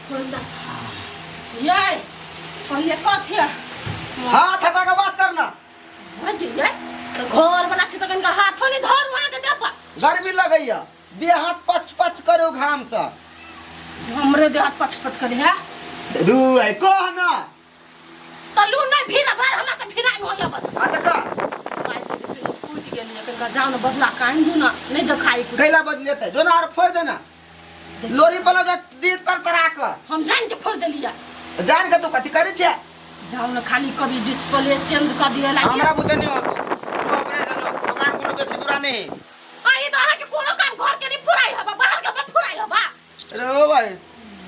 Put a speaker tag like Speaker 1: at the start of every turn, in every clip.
Speaker 1: ये पहले कस है
Speaker 2: हाथ हटा के बात करना।
Speaker 1: ये तो घर बना छ तकन का हाथ नहीं धर वहां के देपा
Speaker 2: गर्मी लगैया दे हाथ पच पच करो घाम से
Speaker 1: हमरे दे हाथ पच पच करे है
Speaker 2: दू है कह ना
Speaker 1: तलू नहीं फिर भाई हमरा से फिराई हो जाब
Speaker 2: अच्छा का
Speaker 1: फूट गेल ने कनका जान बदला कान दू ना नहीं दिखाई कुछ
Speaker 2: कैला बदल लेते जो ना और फोड़ देना लोरी पर लगा दी तरतरा कर
Speaker 1: हम जान के फोड़ देलिया
Speaker 2: जान के तू कथि करे छे
Speaker 1: जाओ ना खाली कभी डिस्प्ले चेंज कर दिया लागी
Speaker 2: हमरा बुते नहीं होतो तू अपने से जो दुकान कोनो बेसी दूरा नहीं
Speaker 1: आई तो के कोनो काम घर के नहीं फुराई हबा बाहर के बट फुराई हबा
Speaker 2: अरे ओ भाई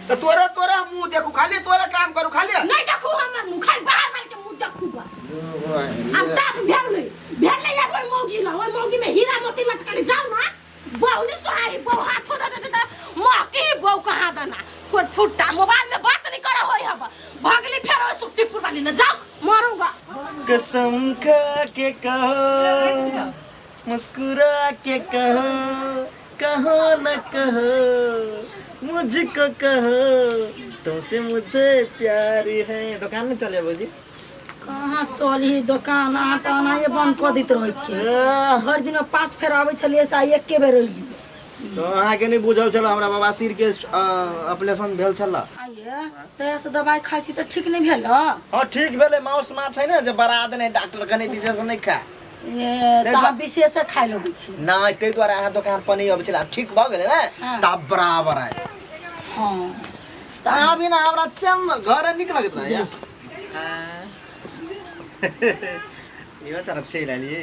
Speaker 2: तो तोरा मुंह देखू खाली तोरा काम करू खाली
Speaker 1: नहीं देखू हमर मुंह खाली बाहर वाल के मुंह देखू बा
Speaker 2: ओ भाई
Speaker 1: अब तक भेल नहीं अब मोगी ना वो मोगी में हीरा मोती मत कर जाओ ना बहु नहीं सोहाई बहु हाथ हो दे मोकी बहु कहां देना कोई फुट्टा मोबाइल में बात नहीं करा होई हबा भागली फेर ओ सुक्तिपुर वाली ना जाओ मारूंगा
Speaker 2: कसम खा के कहो मुस्कुरा के कहो न कहो मुझको कहो तुमसे मुझे प्यार है। दुकान में चले बाबूजी
Speaker 1: कहाँ चली दुकान आता ना ये बंद कर देत रहै छी हर दिन में 5 फेर आबै छलिए सा एके बेर रही
Speaker 2: तो अहाँ के नहीं बुझल चलो हमरा बाबा सिर के ऑपरेशन भेल छला
Speaker 1: आइए तय से दवाई खाइ छी त ठीक नहीं भेल
Speaker 2: हां ठीक भेले माउस मा छै ने जे बड़ा आदमी डॉक्टर कने विशेष नहीं खा
Speaker 1: ए ता विशेष खाइ लगै छी
Speaker 2: नहीं तै द्वारा अहाँ दुकान पर नहीं अब छला ठीक भ गेले ना तब बराबर है।
Speaker 1: हां
Speaker 2: ता अभी ना हमरा चल घर निक लगत रहा या ये तरफ से लालिए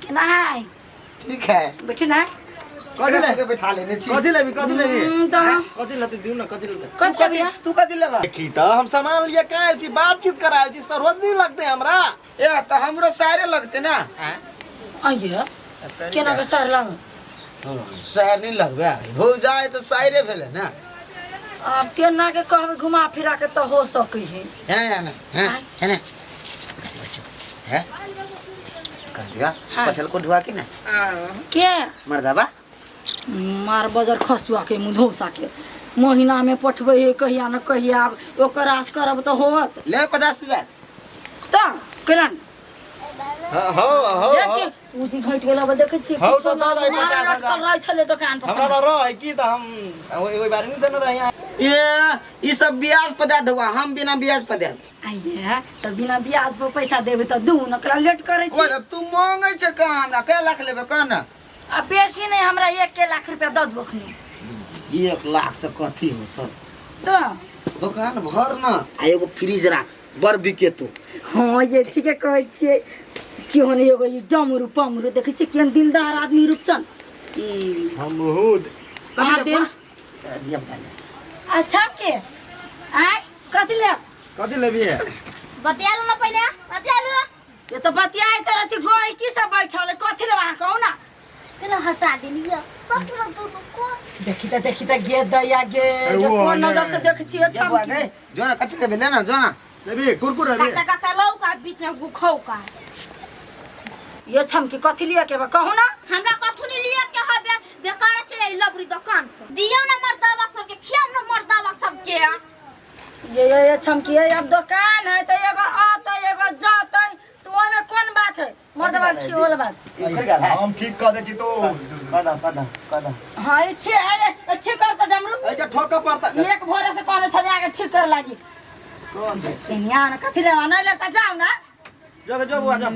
Speaker 1: केना है
Speaker 2: ठीक है
Speaker 1: बैठे ना
Speaker 2: कथि के बैठा लेने छी कथि लेबी कथि लेते दिउ ना कथि तू कथि लेबा देखी त हम सामान लिए काल छी बातचीत कराल छी रोज नहीं लगते हमरा ए त हमरो सारे लगते ना
Speaker 1: आइए केना के सर लाग
Speaker 2: शहर नहीं लगबे हो जाए तो सारे भेले ना
Speaker 1: अब तेना के कहबे घुमा फिरा के त हो सकै है
Speaker 2: ना है है कहलिया पछल को ढुआ के ना
Speaker 1: के
Speaker 2: मर्दाबा
Speaker 1: मार बजर खसुआ के मुधोसा के महीना में पठबै है कहिया न कहिया ओकर आस करब त होत
Speaker 2: ले 50,000
Speaker 1: त केलन
Speaker 2: हो
Speaker 1: के पूजी घट गेल अब देखै छी
Speaker 2: हो तो दादा 50,000
Speaker 1: रह छले दुकान पर
Speaker 2: हमरा रह की त हम ओइ बारे में देन रही ये सब ब्याज पर दे ढुआ हम बिना ब्याज पर दे
Speaker 1: आइए त बिना ब्याज पर पैसा देबे त दू नकरा लेट करे छी
Speaker 2: ओ तू मांगे छ का हमरा कै लाख लेबे कन
Speaker 1: आ बेसी नहीं हमरा 1 लाख रुपया द दबखनी
Speaker 2: 1 लाख से कथी हो
Speaker 1: त
Speaker 2: दुकान भर ना आ एगो फ्रिज राख बर बिके तू
Speaker 1: हां ये ठीक है कहै छियै क्यों नहीं एगो ई डमरू पमरू देखै छी केन दिलदार आदमी रूपचन
Speaker 2: हम बहुत
Speaker 1: कथि दे
Speaker 2: दिया बता
Speaker 1: अच्छा के आय कथि
Speaker 2: लेबी है
Speaker 1: बतिया लो ना पहिले बतिया लो ये तो बतियाई तरह से गोई की सब बैठल कथि लेबा कहू ना केना हटा देलिया सब तू को देखी त गे दया गे कोन नजर से देख छी छम की
Speaker 2: जो ना कथि लेबे ले ना जो ना लेबी कुरकुरे ले
Speaker 1: काटा लौ का बीच में गुखौ का ये छम की कथि लिया के कहू ना
Speaker 3: हमरा कथु नहीं लिया के हबे बेकार चले लबरी दुकान पर दियो ना मर्दावा सब के खिया ना मर्दावा सब के
Speaker 1: ये छमकी है अब दुकान है तो एगो आता एगो जाता तो ओमे कौन बात है मर्दवा की होल बात
Speaker 2: हम ठीक कर दे छी तो कदा
Speaker 1: हां ई छे अरे ठीक कर त डमरू
Speaker 2: ए जे ठोका पड़ता
Speaker 1: एक भोरे से कहले छले आगे ठीक कर लागी
Speaker 2: कौन दे
Speaker 1: सिनिया न कथि लेवा नहीं लेता जाओ ना
Speaker 2: जो बुआ जा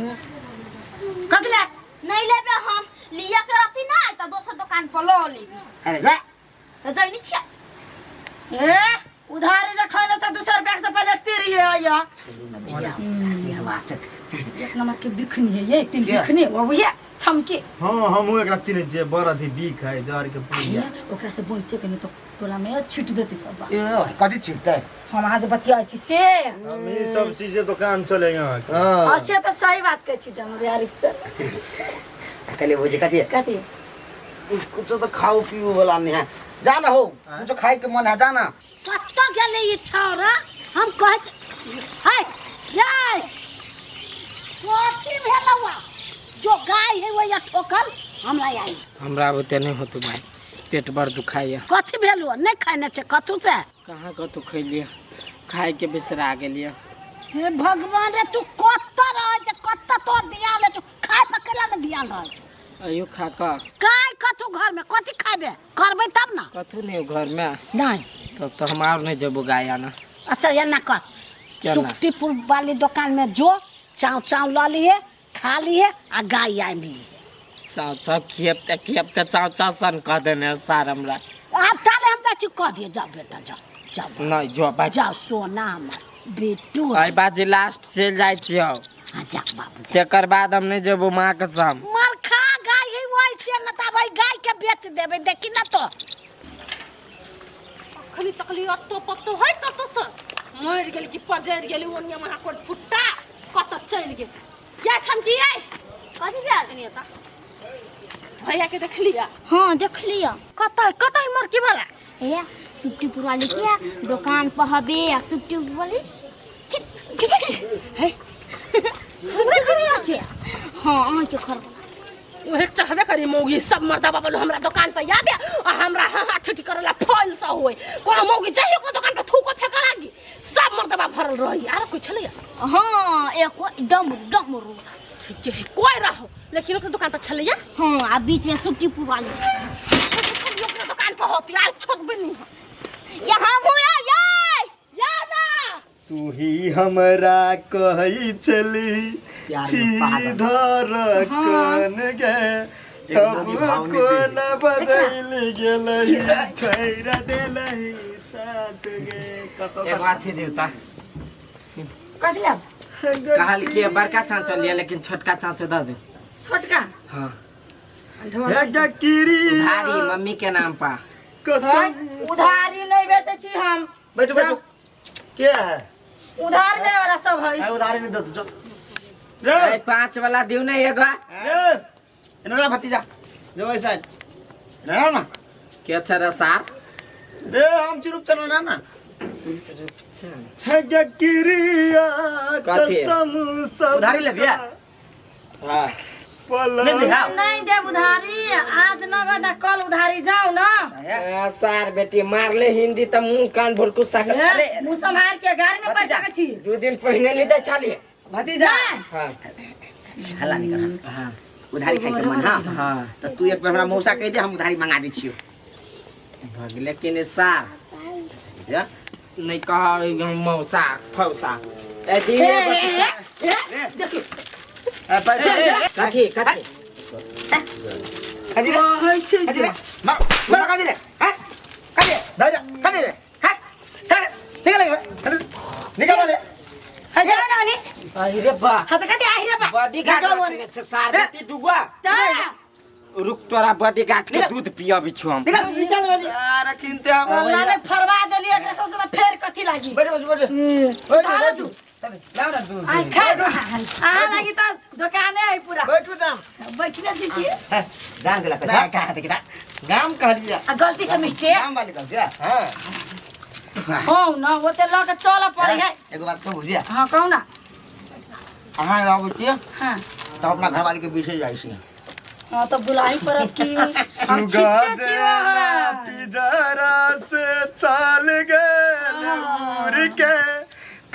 Speaker 1: कथि ले
Speaker 3: नहीं लेबे हम लिया के रहती ना त दोसर दुकान पर लो लेबी
Speaker 2: अरे ले
Speaker 3: त जइनी छिया
Speaker 1: ए उधारी जे खैले से 200 रुपया से पहले तेरी है आया
Speaker 2: ये बात
Speaker 1: एक नंबर के बिखनी है ये तीन बिखनी वो ये छमकी
Speaker 2: हां हम एकरा चिन्ह जे बड़ अथी बीख है जार के पुरिया
Speaker 1: ओकरा से बोंचे के नहीं तो टोला में छिट देती सब
Speaker 2: ए कथि छिटते
Speaker 1: हम आज बतिया छी से
Speaker 2: हम ई सब चीजें दुकान चले यहां हां
Speaker 1: असे तो सही बात कहै छी डमरू यार चल
Speaker 2: कले बुझे कथि कुछ तो खाओ पियो वाला नहीं है जाना हो कुछ खाए के मन है जाना
Speaker 1: कत्तो गेले ई छौरा हम कहत है जाय कोठी भेलवा जो गाय है वो या ठोकल हमरा आई
Speaker 4: हमरा बुते नहीं होतो भाई पेट बड़ दुखाइए
Speaker 1: कथी भेलु नहीं खाने छै कथु से
Speaker 4: कहाँ का तू खैलिया खाए के बिसरा गेलिया।
Speaker 1: हे भगवान रे तू कत्ता रह जे कत्ता तो दिया ले तू खाए पकेला में दिया रह
Speaker 4: अयो खा का
Speaker 1: काय कथु घर में कथि खाबे करबे तब ना
Speaker 4: कथू नहीं घर में
Speaker 1: नहीं
Speaker 4: तब तो हमार नहीं जबो गाय आना।
Speaker 1: अच्छा ये ना कर सुक्तिपुर वाली दुकान में जो चाव चाव ला लिए खा लिए आ गाय आई मिली
Speaker 4: चाव चाव खियपते चाव चाव सन कह देने सार हमरा।
Speaker 1: आप ताले हम जाची कह दिए जाओ बेटा जाओ जाओ
Speaker 4: नहीं जो बा
Speaker 1: जाओ सोना हमर बेटू
Speaker 4: आई बाजी लास्ट चल जाय छियो।
Speaker 1: हां जा बाबू जा
Speaker 4: तेकर बाद हम नहीं जबो मां कसम
Speaker 1: मर खा गाय ही वही से न ता भाई गाय के बेच देबे देखी ना तो अखनी तकली अत्तो पत्तो है कतो से मर गेल की पजर गेली ओनिया महा कोट फुट्टा कत चल गेल क्या छमकी आई
Speaker 3: कथी भेल
Speaker 1: नहीं था भैया के देख लिया
Speaker 3: हां देख लिया
Speaker 1: कत मर की वाला
Speaker 3: ए सुप्टीपुर वाली क्या दुकान पर हबे आ सुप्टीपुर वाली
Speaker 1: है हमरे घर आ के
Speaker 3: हां आ के घर
Speaker 1: ओहे चाहबे करी मौगी सब मर्दा बाबू हमरा दुकान पर याद है आ हमरा हाथ ठठी करला फल सा होय कोनो मौगी जाई ओकरा दुकान पर थूको फेंका लागी सब मर्दा बा भरल रही आर कोई छले
Speaker 3: हां एक डमरू
Speaker 1: ठीक है कोई रहो लेकिन ओकरा दुकान पर छले
Speaker 3: हां आ बीच में सुप्टीपुर वाली
Speaker 1: ओकरा दुकान पर होती आज छोड़बे नहीं
Speaker 3: यहाँ हुआ याय
Speaker 1: याद आ
Speaker 2: तू ही हमरा कही चली सीधर कन गे तब को न बदल गेलही छोड़ देलही साथ गे कतो
Speaker 4: एक बात ही देवता
Speaker 1: कदिया
Speaker 4: कहल के बड़का चाचा लिया लेकिन छोटका चाचा दे दे
Speaker 1: छोटका
Speaker 4: हां
Speaker 2: हे गिरी
Speaker 4: उधारी मम्मी के नाम पर
Speaker 2: कसम
Speaker 1: उधारी नहीं बेचे छी हम
Speaker 2: बैठो बैठो क्या है
Speaker 1: उधार ले वाला सब है
Speaker 2: उधारी नहीं दे तू
Speaker 4: ए 5 वाला दिउ नहीं एगो
Speaker 2: इनरा भतीजा जो ऐसा ना ना
Speaker 4: के अच्छा रसा
Speaker 2: रे हम चुप चलो ना है गिरिया
Speaker 4: कथी?
Speaker 2: कसम सब
Speaker 5: उधारी ले भैया
Speaker 2: हां
Speaker 5: नहीं दिखा
Speaker 1: नहीं दे उधारी आज नगद कल उधारी जाओ ना
Speaker 4: सार बेटी मार ले हिंदी त मुंह कान भर कुछ सक
Speaker 1: अरे मुंह संभाल के गाड़ी में पैसा के छी
Speaker 4: 2 दिन पहले नहीं दे छाली
Speaker 5: भतीजा
Speaker 4: हां
Speaker 5: हल्ला नहीं कर
Speaker 4: हां
Speaker 5: उधारी खाई के मन हां
Speaker 4: हां
Speaker 5: तो तू एक बार हमरा मौसा कह दे हम उधारी मंगा दी छियो
Speaker 4: भगले के सार
Speaker 5: या
Speaker 4: नहीं कहा मौसा फौसा ए दी
Speaker 1: देखिए
Speaker 4: कथी कथी
Speaker 5: कदी रे मार कदी रे हैं कदी दे कदी रे हैं निकल ले
Speaker 1: हजार नानी
Speaker 4: अरे बा
Speaker 1: हाथ कते आई रे बा
Speaker 4: बॉडी गार्ड ने सार बेटी दुगवा रुक तोरा बॉडी गार्ड के दूध पिया बिछु हम
Speaker 5: निकल यार किनते हम
Speaker 1: अल्लाह ने फरवा देली एकरा सबसे फेर कथी लागी
Speaker 2: बैठ बैठ
Speaker 1: तू
Speaker 2: लाओ ना तू
Speaker 1: आई खा आ लागी त दुकाने है पूरा
Speaker 2: बैठ जा
Speaker 1: बैठने छी की
Speaker 5: जान गेला पैसा
Speaker 2: का हाथ किता गाम कह दिया
Speaker 1: आ गलती से मिस्टेक
Speaker 2: गाम वाली कर दिया हां
Speaker 1: हो ना वो ते लग चल पड़ी है
Speaker 5: एगो बात कहू भुजिया
Speaker 1: हां कहू ना
Speaker 5: अहाँ आबो छियै
Speaker 1: हां
Speaker 5: तो अपना घरवाली के पीछे जाइ छी
Speaker 1: हां तो बुलाई पर की हम छिपते छी वहां
Speaker 2: पिजरा से चाल गए उड़ के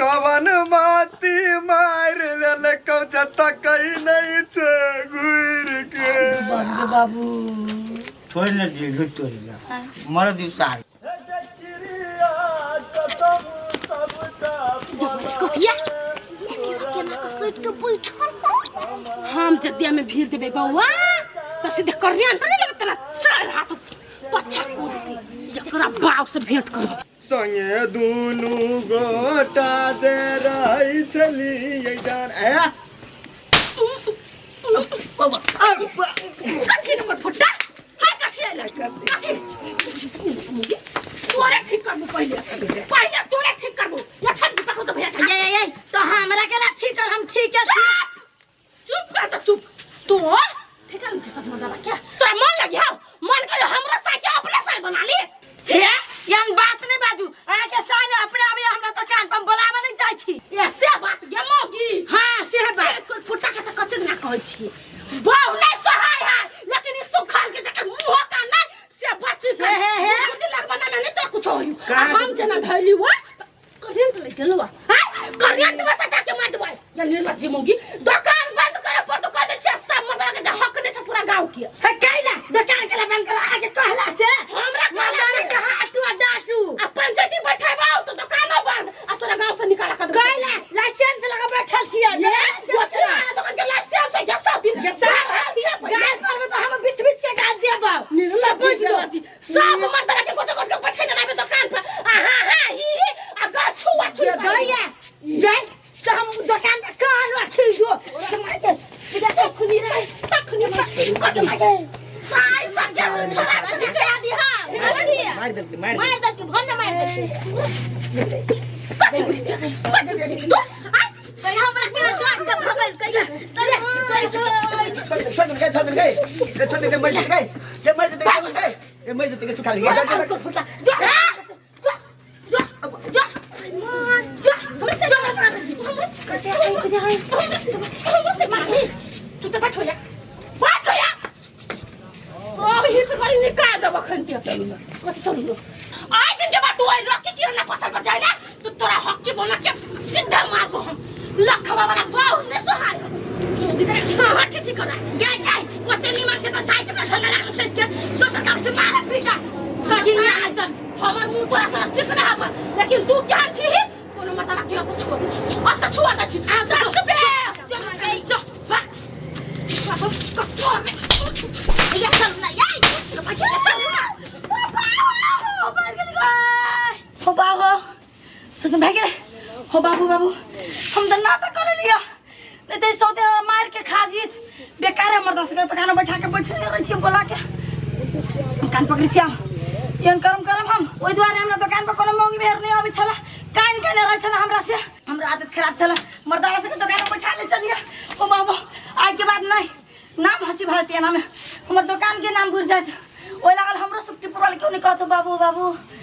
Speaker 2: कवन माती मार ले कौजता कहीं नहीं छे गुर के
Speaker 1: बंद बाबू
Speaker 5: छोड़ ले दिए धुत तो मर दिवसार
Speaker 1: कथिया केना के सोच के बैठल हम जदिया में भीड़ देबे बौआ त सीधे करिया अंतर नहीं लगतला चार हाथ पछा कूदती एकरा बाव से भेंट करो
Speaker 2: संगे दुनु गोटा दे रही चली ये जान ए
Speaker 1: कथी न फुट्टा हाय कथी आइला कथी तोरे ठीक करबो पहले तोरे ठीक करबो या छत पकड़ दो भैया ये तो हमरा के ला ठीक कर हम ठीक है चुप कर तो चुप तो ठीक है मुझे सब मरदा क्या तोरा मन लग गया मन करे हमरा साके अपने साल बना ली हे यान बात नहीं बाजू आके साने अपने आवे हमरा तो कान पर बोलावा नहीं जाय छी ऐसे बात गे मौगी हां से बात फुट्टा के तो कते ना कहै छी बाऊ नहीं सहाय है लेकिन ई सुखाल के जके मुंह का नहीं से बच के हे गुदी लग बना में नहीं तो कुछ होई हम जना कैली हुआ करेंट लग गेल हुआ हां करेंट में सटा के मार देबै या निर्लज्जी मोगी दुकान बंद करे पर तो कहै छै सब मर्दा के हक ने छै पूरा गांव के है कैला दुकान केला बंद कर आगे कहला से हमरा कहला के हाटू डाटू आ पंचायती बैठाबा तो दुकान बंद आ तोरा गांव से निकाला कर कैला लाइसेंस लगा बैठल छियै दुकान के लाइसेंस है गसा दिन गाय पर तो हम बीच बीच के गाज देबा निर्लज्जी सब मर्दा के गोटे गोटे बैठे ना दुकान पर आहा हा ही आ गाछू वाछू गया गई तो हम दुकान पे कान रखी जो मार के खुली रे खुली कत मार के साई सब के छोड़ा दिखा दी हां मार दे के भन्ने मार दे कहीं हमरा के जान के भगल कहीं
Speaker 5: छोड़ दे मर जाते के सुखा लिया
Speaker 1: फुटा जो तू तो बैठ हो जा सब हिट करी निकाल दे बखन के कस चलू आई दिन के बाद तू आई रख के ना फसल बजाय ना तो तोरा हक के बोला के सीधा मारबो हम लखवा वाला बाऊ ने सोहाय इधर हां ठीक करा गए ओते नी मार से तो साइड पे खला रख से तो सरकार से मारा पीटा कहीं नहीं आना तन हमर मुंह तोरा से चिकना हबा लेकिन तू क्या छी कोनो मतलब के तो छोड़ छी अब तो छोड़ छी आ दस पे जो बा कतो ये चल ना याई चल ना हो बाबू सुन भागे हो बाबू हम तो नाटक कर लिया ते सौते मार के खा जीत बेकार है मर्दा से दुकान बैठा के बैठे रह छी बोला के कान पकड़ी छी यन करम हम ओइ द्वारे हमरा दुकान पर कोनो मौगी बेर नहीं आबे छला कान के रह छला हमरा से हमरा आदत खराब छला मर्दावा से दुकान में बैठा ले चलिए ओ बाबू आज के बाद नहीं नाम हंसी भारतीय नाम हमर दुकान के नाम गुर जात ओइ लागल हमरो सुक्ति पुरवाल क्यों नहीं कहतो बाबू